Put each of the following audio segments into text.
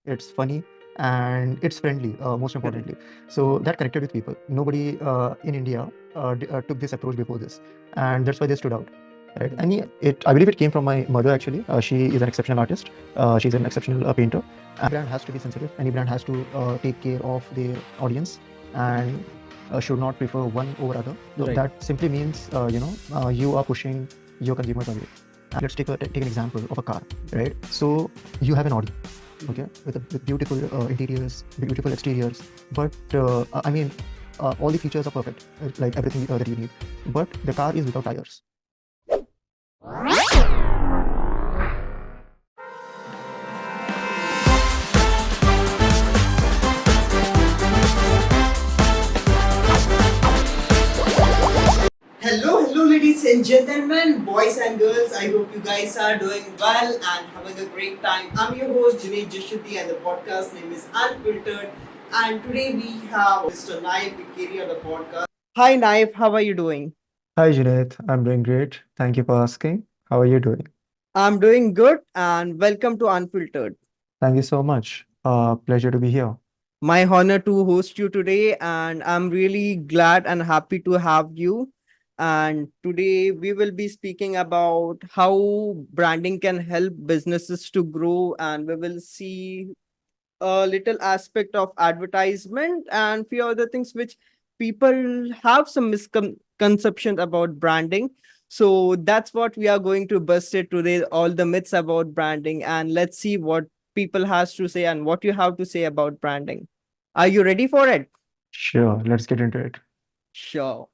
it's funny, and it's friendly, most Correct. importantly. So that connected with people. Nobody in India took this approach before this, and that's why they stood out. Right. Mhm. I believe it came from my mother actually. She is an exceptional artist. She's an exceptional painter. Brand has to be sensitive. Any brand has to take care of their audience and should not prefer one over other. So Right. that simply means, you are pushing your consumers away. And let's take an example of a car, right? So you have an Audi, Mhm. okay, with beautiful interiors, beautiful exteriors, but all the features are perfect, like everything that you need. But the car is without tires. Hello, ladies and gentlemen, boys and girls. I hope you guys are doing well and having a great time. I'm your host, Junaid Jashuti, and the podcast name is Unfiltered. And today we have Mr. Naif Ekkeri on the podcast. Hi, Naif. How are you doing? Hi, Junaid. I'm doing great. Thank you for asking. How are you doing? I'm doing good, and welcome to Unfiltered. Thank you so much. Pleasure to be here. My honor to host you today, and I'm really glad and happy to have you. And today we will be speaking about how branding can help businesses to grow, and we will see a little aspect of advertisement and few other things which people have some misconceptions about branding. So that's what we are going to bust it today, all the myths about branding, and let's see what people has to say and what you have to say about branding. Are you ready for it? Sure, let's get into it. Sure.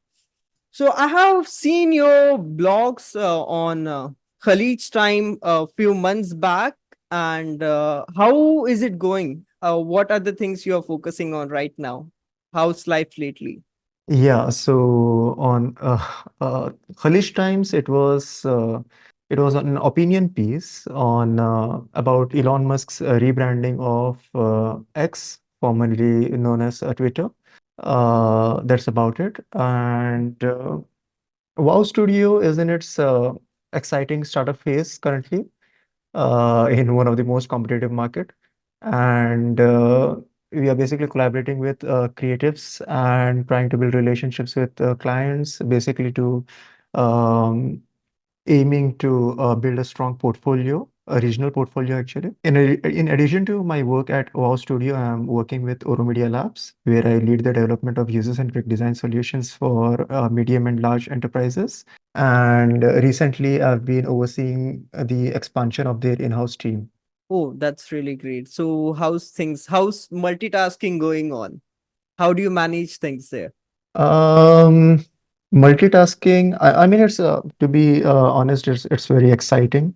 So I have seen your blogs on Khalid's time a few months back, and how is it going? What are the things you are focusing on right now? How's life lately? Yeah, so on Khalish Times, it was an opinion piece on about Elon Musk's rebranding of X, formerly known as Twitter. That's about it. And Wow Studio is in its exciting startup phase currently in one of the most competitive market, and we are basically collaborating with creatives and trying to build relationships with clients, basically to um, aiming to build a strong portfolio, a regional portfolio actually. In addition to my work at Wow Studio, I'm working with Oro Media Labs, where I lead the development of user-centric design solutions for medium and large enterprises. And recently, I've been overseeing the expansion of their in-house team. Oh, that's really great. So how's things? How's multitasking going on? How do you manage things there? Um, Multitasking, I mean, it's to be honest, it's very exciting.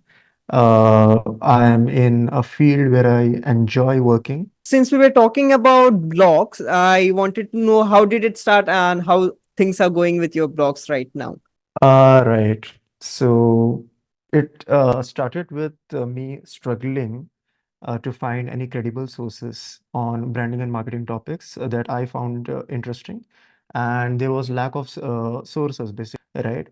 I am in a field where I enjoy working. Since we were talking about blogs, I wanted to know how did it start and how things are going with your blogs right now. Right. So it started with me struggling to find any credible sources on branding and marketing topics that I found interesting. And there was lack of sources, basically, right?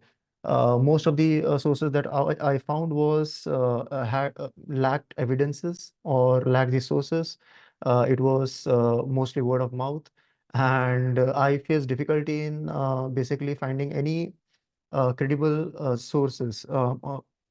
Most of the sources that I found was had lacked evidences or lacked the sources. It was mostly word of mouth, and I faced difficulty in basically finding any credible sources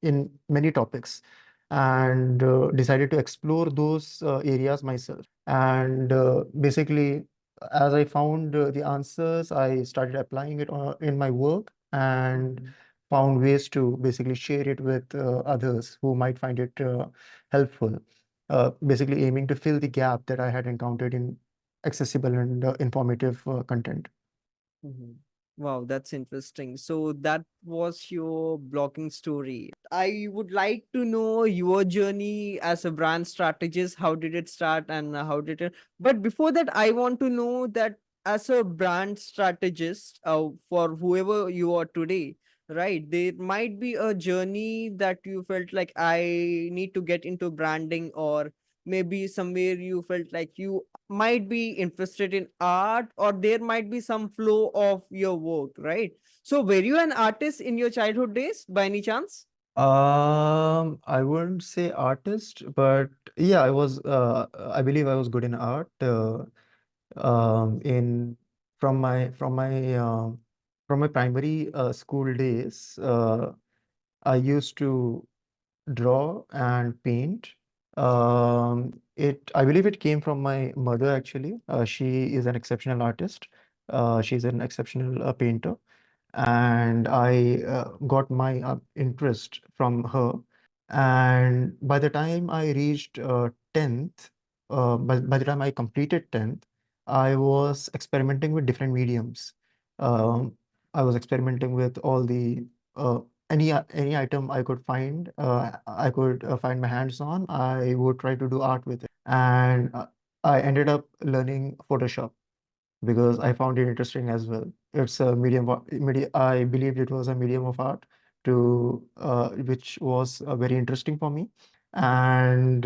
in many topics, and decided to explore those areas myself. And basically, as I found the answers, I started applying it in my work, and Mhm. found ways to basically share it with others who might find it helpful. Basically, aiming to fill the gap that I had encountered in accessible and informative content. Mhm. Wow, that's interesting. So that was your blogging story. I would like to know your journey as a brand strategist. How did it start and how did it? But before that, I want to know that as a brand strategist, for whoever you are today, right? There might be a journey that you felt like I need to get into branding, or maybe somewhere you felt like you might be interested in art, or there might be some flow of your work, right? So were you an artist in your childhood days by any chance? I wouldn't say artist, but yeah, I believe I was good in art. In from my from my primary school days, I used to draw and paint. I believe it came from my mother actually. She is an exceptional artist. She's an exceptional painter, and I got my interest from her. And by the time I reached 10th, by the time I completed 10th, I was experimenting with different mediums. Um, I was experimenting with all the uh, any item I could find, I could find my hands on. I would try to do art with it, and I ended up learning Photoshop because I found it interesting as well. It's a I believed it was a medium of art which was very interesting for me. And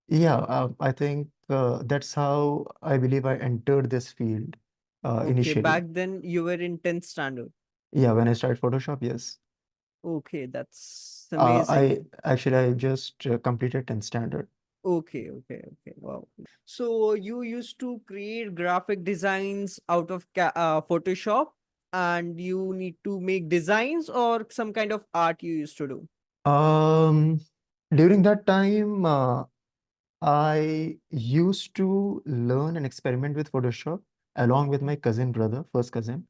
yeah, I think that's how I believe I entered this field Okay, initially. back then you were in 10th standard. Yeah, when I started Photoshop, yes. Okay, that's amazing. I just completed 10th standard. Okay, okay, okay. Wow. So you used to create graphic designs out of Photoshop, and you need to make designs or some kind of art you used to do. Um, During that time, I used to learn and experiment with Photoshop along with my cousin brother, first cousin,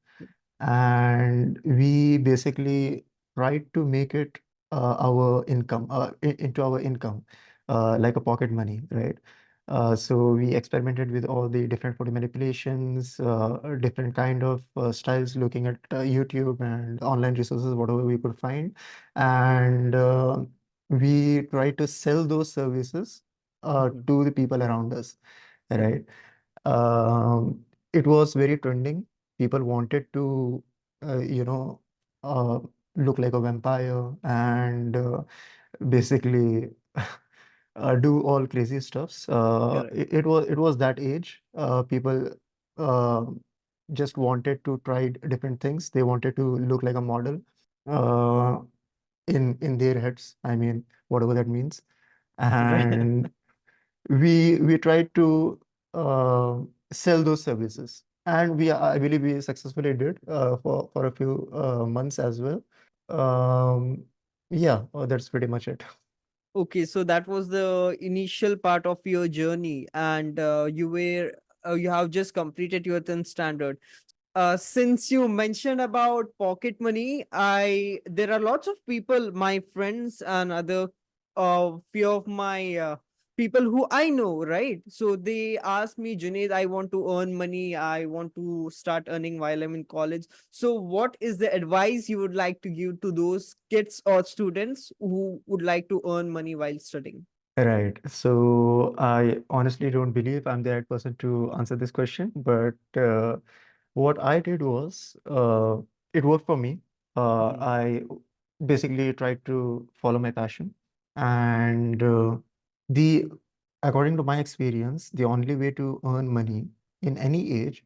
and we basically tried to make it our income into our income, like a pocket money, right? So we experimented with all the different photo manipulations, different kind of styles, looking at YouTube and online resources, whatever we could find, and we tried to sell those services Mhm. to the people around us, right? It was very trending. People wanted to, you know, uh, look like a vampire and basically do all crazy stuffs. Correct. It was that age. People uh, just wanted to try different things. They wanted to look like a model uh, in their heads. I mean, whatever that means. Right. And we tried to uh, sell those services, and I believe we successfully did for a few months as well. Um, yeah, that's pretty much it. Okay, so that was the initial part of your journey, and you have just completed your 10th standard. Since you mentioned about pocket money, I there are lots of people, my friends and other few of my people who I know, right? So they ask me, Junaid, I want to earn money. I want to start earning while I'm in college. So, what is the advice you would like to give to those kids or students who would like to earn money while studying? Right. So I honestly don't believe I'm the right person to answer this question, but what I did was it worked for me. Mhm. I basically tried to follow my passion, and the according to my experience, the only way to earn money in any age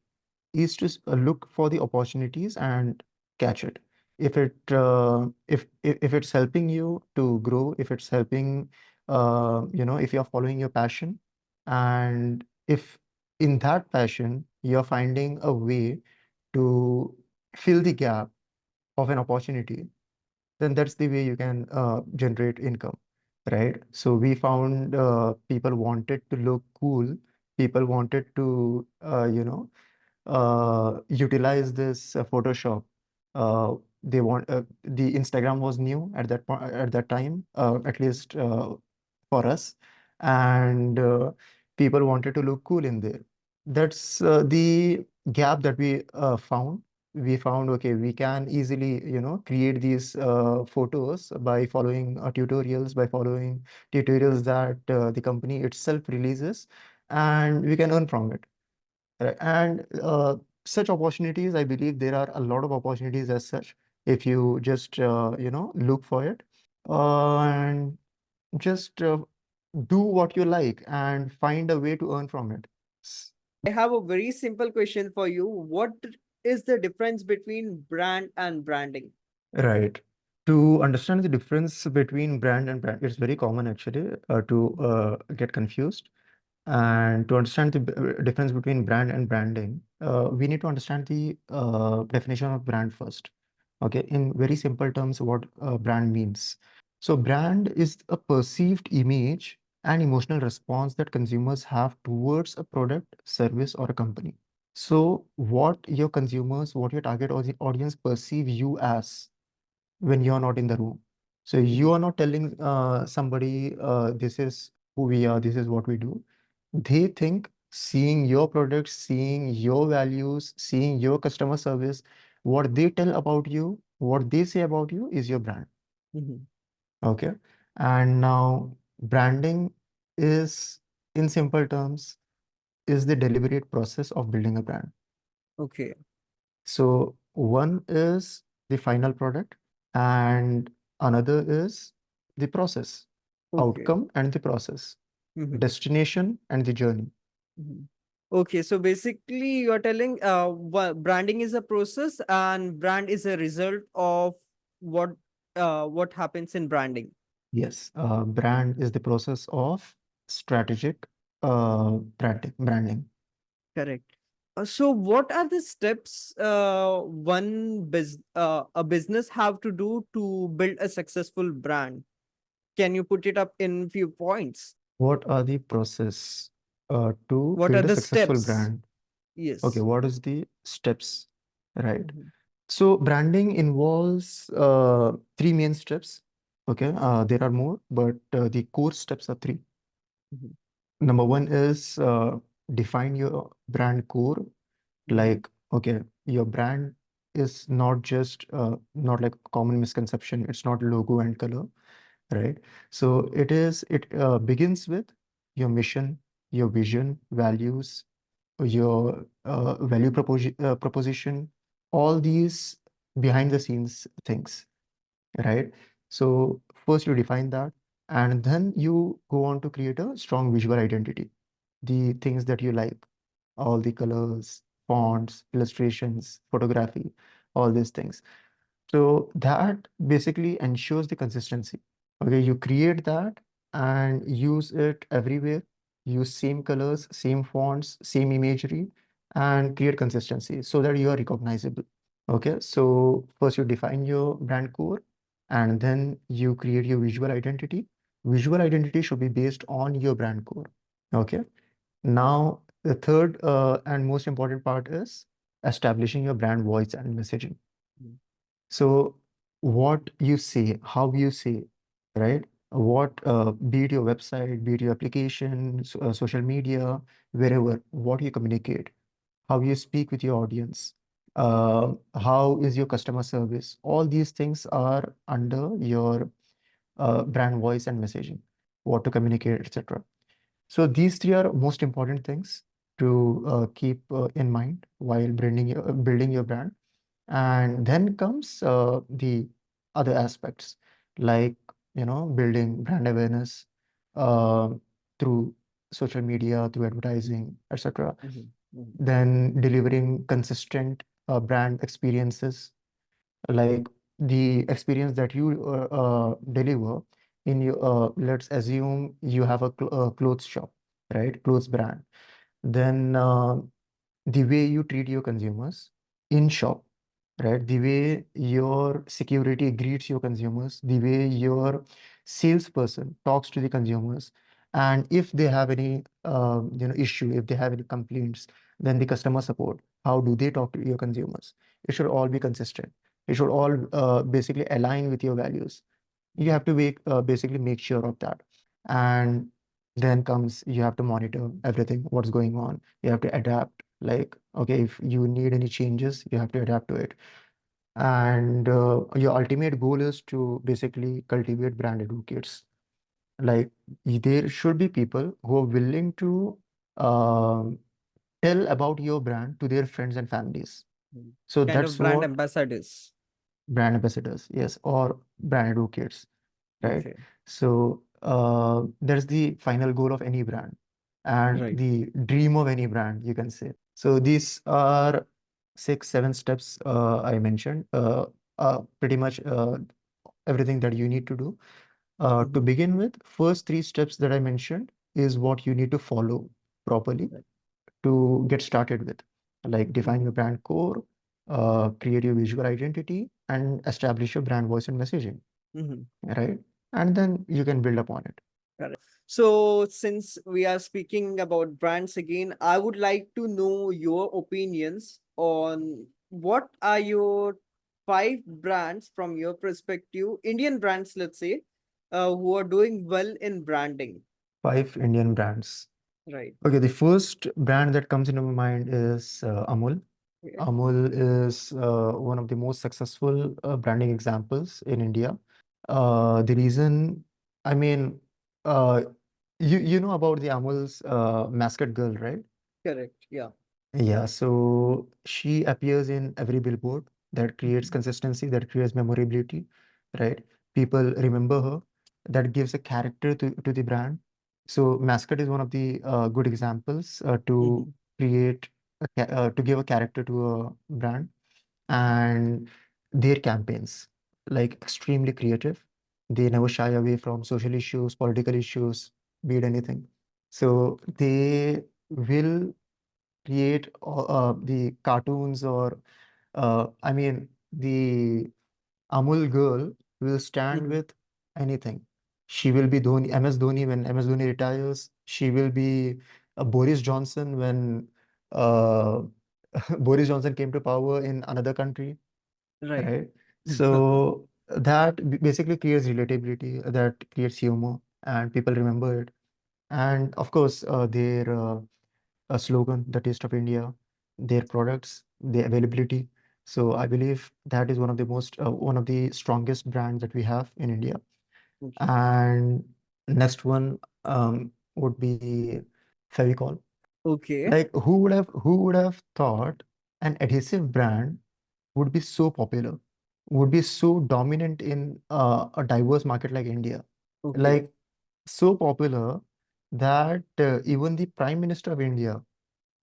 is to look for the opportunities and catch it. If it's helping you to grow, if it's helping, if you're following your passion, and if in that passion you're finding a way to fill the gap of an opportunity, then that's the way you can generate income, right? So we found people wanted to look cool, people wanted to, utilize this Photoshop. The Instagram was new at that point, at that time, at least for us, and people wanted to look cool in there. That's the gap that we found. We found, okay, we can easily, create these photos by following tutorials that the company itself releases, and we can earn from it. Right. And such opportunities, I believe there are a lot of opportunities as such if you just look for it, and just do what you like and find a way to earn from it. I have a very simple question for you. What is the difference between brand and branding? Right. To understand the difference between brand and brand, it's very common actually to get confused. And to understand the difference between brand and branding, we need to understand the definition of brand first. Okay, in very simple terms, what brand means. So, brand is a perceived image and emotional response that consumers have towards a product, service, or a company. So, what your consumers, what your target audience perceive you as when you're not in the room. So you Mhm, are not telling somebody, this is who we are, this is what we do. They think seeing your products, seeing your values, seeing your customer service, what they tell about you, what they say about you is your brand. mhm. Okay. And now branding is, in simple terms, is the deliberate process of building a brand. Okay, So one is the final product, and another is the process, okay. outcome and the process, Mhm, destination and the journey. mhm. Okay, so basically you're telling branding is a process and brand is a result of what what happens in branding. Yes, brand is the process of strategic branding. Correct. So what are the steps a business have to do to build a successful brand? Can you put it up in few points? What are the process to What are build a the successful steps? brand? Okay, Yes. what is the steps? Right. Mhm, So branding involves three main steps. Okay, there are more, but the core steps are three. mhm, Number one is define your brand core. mhm, Like, okay, your brand is not just not like common misconception. It's not logo and color, right? So it begins with your mission, your vision, values, your proposition, all these behind the scenes things, right? So first you define that, and then you go on to create a strong visual identity, the things that you like, all the colors, fonts, illustrations, photography, all these things. So that basically ensures the consistency. Okay, you create that and use it everywhere. Use same colors, same fonts, same imagery, and create consistency so that you are recognizable. Okay, so first you define your brand core and then you create your visual identity. Visual identity should be based on your brand core. Okay, now the third and most important part is establishing your brand voice and messaging. mhm, So what you say, how you say, right? What, be it your website, be it your application, social media, wherever, what you communicate, how you speak with your audience, how is your customer service? All these things are under your brand voice and messaging, what to communicate, etc. So these three are most important things to keep in mind while building your brand. And then comes the other aspects, like, building brand awareness uh, through social media, through advertising, etc. mhm, mhm, Then delivering consistent brand experiences, like the experience that you deliver in your, let's assume you have a clothes shop, right? Clothes brand. Then the way you treat your consumers in shop, right? The way your security greets your consumers, the way your salesperson talks to the consumers, and if they have any issue, if they have any complaints, then the customer support, how do they talk to your consumers? It should all be consistent. It should all basically align with your values. You mhm, have to basically make sure of that. And then comes, you have to monitor everything what's going on. You have to adapt, like, okay, if you need any changes, you have to adapt to it. And your ultimate goal is to basically cultivate brand advocates. Like, there should be people who are willing to um, tell about your brand to their friends and families. mhm. So Kind that's of brand what ambassadors. brand ambassadors, yes, or brand advocates, right? Okay. So there's the final goal of any brand and Right. the dream of any brand, you can say. So these are six, seven steps I mentioned. Pretty much everything that you need to do. To Mhm. begin with, first three steps that I mentioned is what you need to follow properly Right. to get started with, like define Mhm. your brand core, create your visual identity, and establish your brand voice and messaging, Mhm. right? And then you can build upon it. Correct. So, since we are speaking about brands again, I would like to know your opinions on what are your five brands from your perspective, Indian brands, let's say, who are doing well in branding. Five Indian brands. Right. Okay, the first brand that comes into my mind is Amul. Okay. Amul is one of the most successful branding examples in India. The reason, I mean, uh, you know about the Amul's mascot girl, right? Correct. Yeah. Yeah, so she appears in every billboard. That creates Mhm. consistency, that creates memorability, right? People remember her. That gives a character to the brand. So mascot is one of the good examples to Mhm. create to give a character to a brand, and their campaigns like extremely creative. They never shy away from social issues, political issues, be it anything. So they will create the cartoons or I mean the Amul girl will stand Mhm. with anything. She will be Dhoni, MS Dhoni when MS Dhoni retires. She will be Boris Johnson when uh, Boris Johnson came to power in another country, Right. right? So that basically creates relatability, that creates humor, and people remember it. And of course, their a slogan, the taste of India, their products, the availability. So I believe that is one of the strongest brands that we have in India. Okay. And next one would be Fevicol. Okay. Like who would have thought an adhesive brand would be so popular, would be so dominant in a diverse market like India. Okay. Like so popular that even the Prime Minister of India,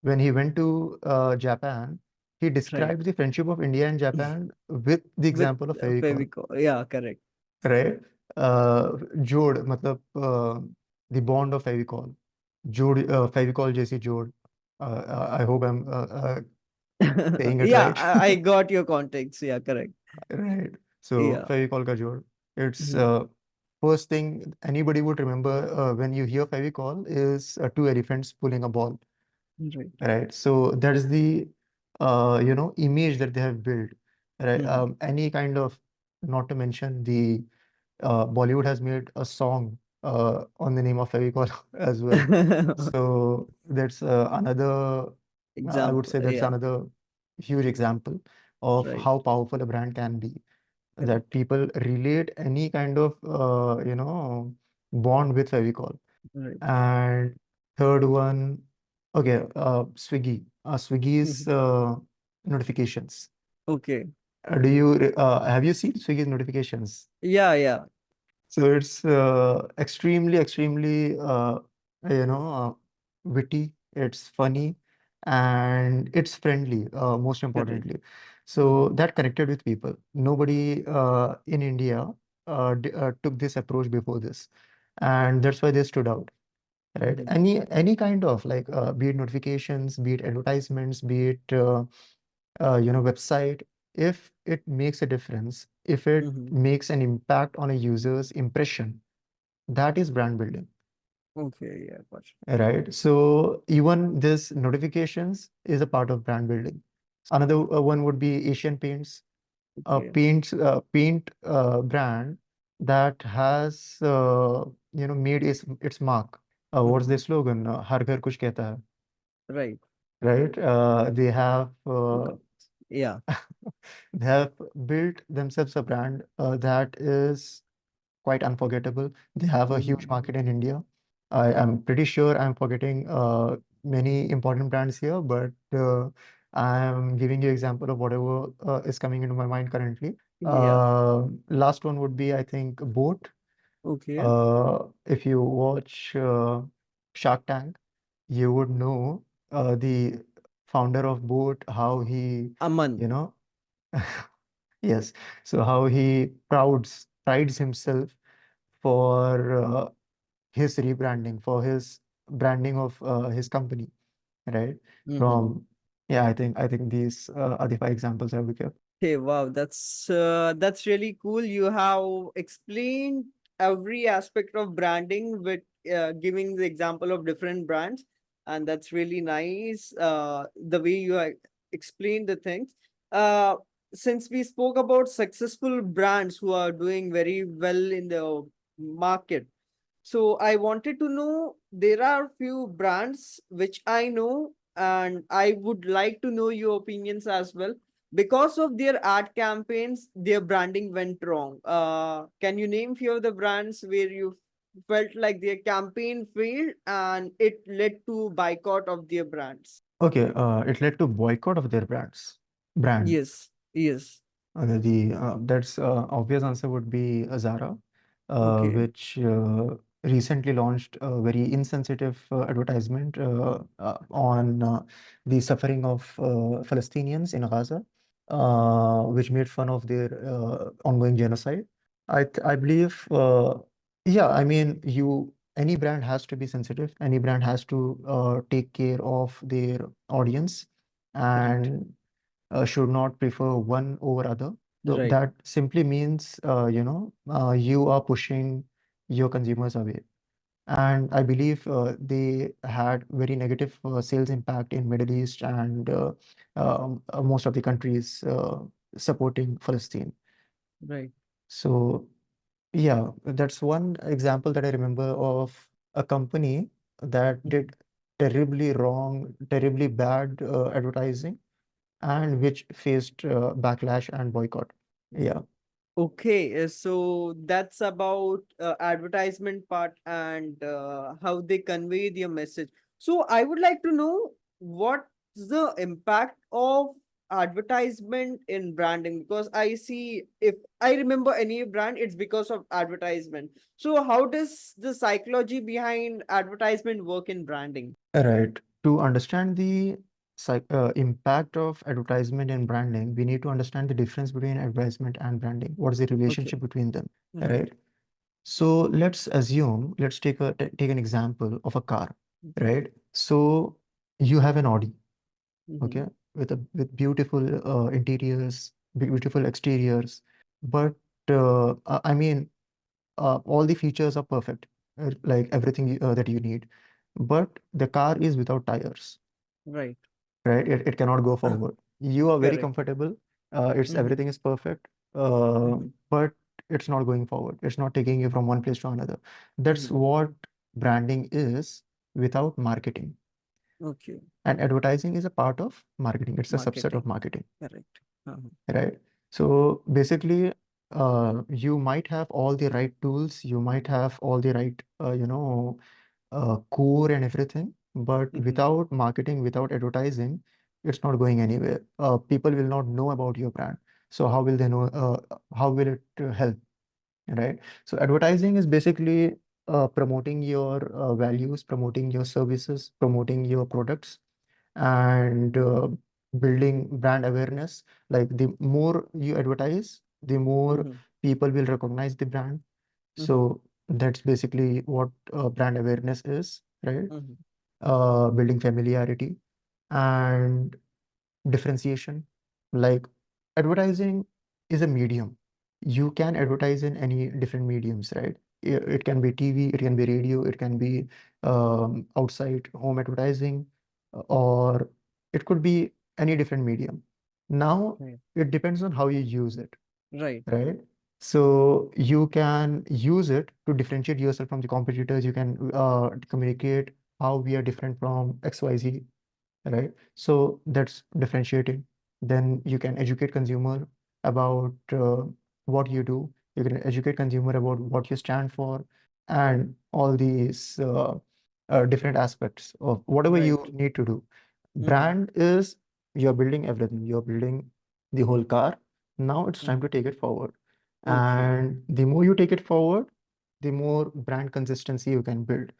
when he went to Japan, he Right. described the friendship of India and Japan with the With example of Fevicol, Fevicol. Yeah. Correct. right? जोड़ मतलब the bond of Fevicol, जोड़ Fevicol जैसी जोड़. I hope I'm saying it Yeah. right. I got your context. Yeah. Correct. Right. So Yeah. Fevicol का जोड़. It's Mhm. first thing anybody would remember when you hear Fevicol is two elephants pulling a ball. Right. Right. So that is the image that they have built. Right. Mhm. Any kind of, not to mention the Bollywood has made a song on the name of Fevicol as well. So that's another, I would Example. say that's Yeah. another huge example of Right. how powerful a brand can be. That Correct. people relate any kind of bond with Fevicol. Right. And third one, okay, Swiggy. Swiggy's Mhm. notifications. Okay. Have you seen Swiggy's notifications? Yeah. Yeah. So it's extremely, extremely, witty. It's funny, and it's friendly. Most Correct. importantly, Mhm. so that connected with people. Nobody in India took this approach before this, and that's why they stood out. Right? Mhm. Any kind of like be it notifications, be it advertisements, be it website, if it makes a difference, if it Mhm. makes an impact on a user's impression, that is brand building, Okay. Yeah. Gotcha. right? So even this notifications is a part of brand building. Another one would be Asian Paints, a Okay. paint brand that has made its mark. What's Mhm. their slogan? हर घर कुछ कहता है, Right. right? They have Okay. Yeah. they have built themselves a brand that is quite unforgettable. They have a huge Mhm. market in India. I am pretty sure I'm forgetting many important brands here, but I am giving you example of whatever is coming into my mind currently. Yeah. Last one would be, I think, Boat. Okay. If you watch Shark Tank, you would know the founder of Boat, how he, Aman. you know, yes. So how he prouds. prides himself for his rebranding, for his branding of his company, right? Mm-hmm. From yeah, I think these are the five examples I would give. Okay, wow, that's really cool. You have explained every aspect of branding with giving the example of different brands, and that's really nice. The way you explained the things. Uh, since we spoke about successful brands who are doing very well in the market, so I wanted to know, there are few brands which I know, and I would like to know your opinions as well. Because of their ad campaigns, their branding went wrong. Can you name few of the brands where you felt like their campaign failed and it led to boycott of their brands? Okay, it led to boycott of their brand. Yes, yes. The that's obvious answer would be Zara, Okay, which recently launched a very insensitive advertisement on the suffering of Palestinians in Gaza, which made fun of their ongoing genocide. I believe, yeah, I mean, any brand has to be sensitive. Any brand has to take care of their audience, right, and should not prefer one over other. So right, that simply means, you are pushing your consumers away. And I believe they had very negative sales impact in Middle East and most of the countries supporting Palestine. right. So yeah, that's one example that I remember of a company that Mhm. did terribly wrong, terribly bad advertising and which faced backlash and boycott. Yeah, Okay, so that's about advertisement part and how they convey their message. So I would like to know what's the impact of advertisement in branding, because I see, if I remember any brand, it's because of advertisement. So how does the psychology behind advertisement work in branding? right. To understand the impact of advertisement and branding, we need to understand the difference between advertisement and branding. What is the Okay, relationship between them, right. right? So let's take an example of a car, Mm-hmm. right? So you have an Audi, Mm-hmm. okay, with beautiful interiors, beautiful exteriors, but I mean, all the features are perfect, like everything that you need, but the car is without tires, Right. right? It cannot go forward. You are very Correct. comfortable. It's Mm-hmm. everything is perfect, uh, Mm-hmm. but it's not going forward. It's not taking you from one place to another. That's Mm-hmm. what branding is without marketing. Okay. And advertising is a part of marketing. It's a subset of Marketing. marketing, Correct. Uh-huh. right? So basically, you might have all the right tools, you might have all the right, core and everything, but Mhm. without marketing, without advertising, it's not going anywhere. People will not know about your brand. So how will they know? How will it help? Right? So advertising is basically promoting your values, promoting your services, promoting your products, and building brand awareness. Like the more you advertise, the more Mhm. people will recognize the brand. Mhm. So that's basically what brand awareness is, right? Mhm. Building familiarity and differentiation. Like advertising is a medium. You can advertise in any different mediums, right? It can be TV, it can be radio, it can be outside home advertising, or it could be any different medium. Now, Right. it depends on how you use it, Right. right? So you can use it to differentiate yourself from the competitors. You can communicate how we are different from XYZ, right? So that's differentiating. Then you can educate consumer about what you do. You can educate consumer about what you stand for, and all these different aspects of whatever Right. you need to do. Mhm. Brand is you're building everything. You're building the whole car. Now it's time Mhm. to take it forward. Okay. And the more you take it forward, the more brand consistency you can build.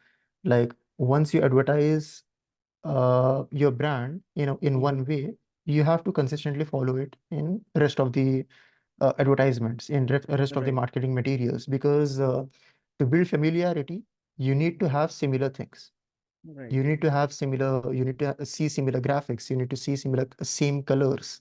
Like once you advertise your brand, in Mhm. one way, you have to consistently follow it in rest of the advertisements, in rest of the Right. marketing materials, because to build familiarity, you need to have similar things. Right. You need to have similar, you need to see similar graphics, you need to see similar same colors,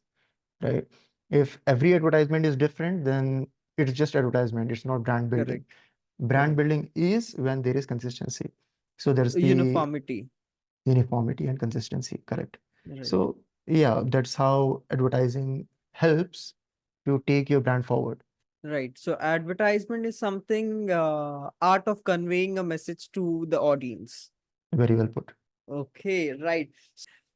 right? If every advertisement is different, then it's just advertisement, it's not brand building. Correct. Brand Correct. building is when there is consistency. So there's the Uniformity. uniformity and consistency, correct? Right. So yeah, that's how advertising helps to take your brand forward. Right. So advertisement is something art of conveying a message to the audience. Very well put. Okay, right.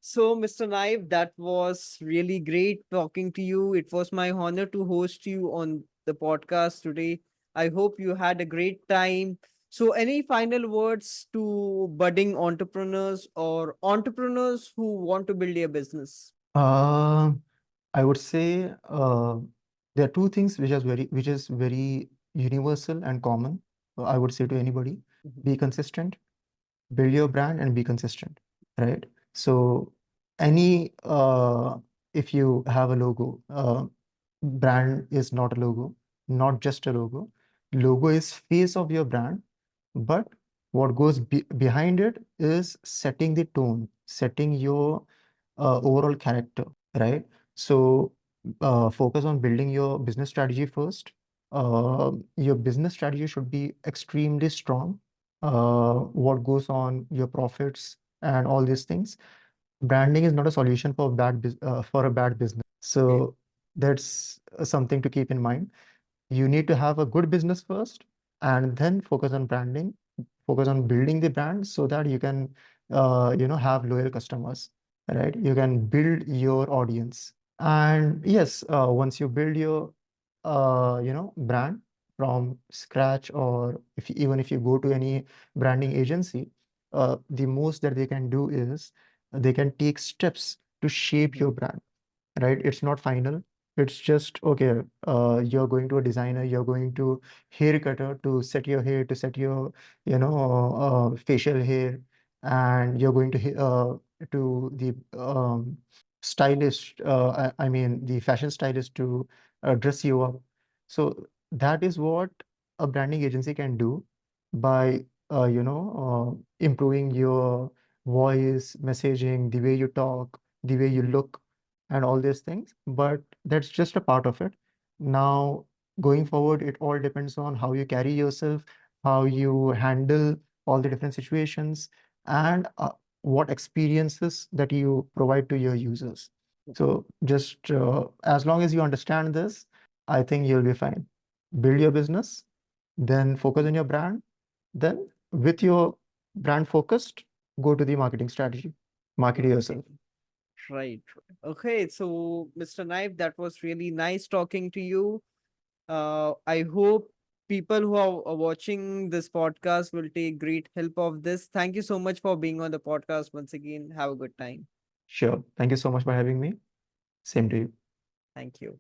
So, Mr. Naif, that was really great talking to you. It was my honor to host you on the podcast today. I hope you had a great time. So, any final words to budding entrepreneurs or entrepreneurs who want to build a business? uh, I would say there are two things which is very universal and common. I would say to anybody: Mhm. be consistent, build your brand, and be consistent. Right? So any if you have a logo, brand is not a logo, not just a logo. Logo is face of your brand, but what goes behind it is setting the tone, setting your overall character, right? So focus on building your business strategy first. Your business strategy should be extremely strong. What goes on your profits and all these things. Branding is not a solution for for a bad business. Okay. So that's something to keep in mind. You need to have a good business first, and then focus on branding, focus on building the brand so that you can have loyal customers, right? You can build your audience. And yes, once you build your brand from scratch, or even if you go to any branding agency, the most that they can do is they can take steps to shape Mhm. your brand, right? It's not final. It's just okay. You're going to a designer, you're going to hair cutter to set your hair, to set your, facial hair, and you're going to to the stylist. I mean, the fashion stylist to dress you up. So that is what a branding agency can do by improving your voice, messaging, the way you talk, the way you Mhm. look, and all these things. But that's just a part of it. Now, going forward, it all depends on how you carry yourself, how you handle all the different situations, and what experiences that you provide to your users. So, just as long as you understand this, I think you'll be fine. Build your business, then focus on your brand, then with your brand focused, go to the marketing strategy, market Okay. yourself. Right. Okay. So, Mr. Naif, that was really nice talking to you. I hope people who are watching this podcast will take great help of this. Thank you so much for being on the podcast once again. Have a good time. Sure. Thank you so much for having me. Same to you. Thank you.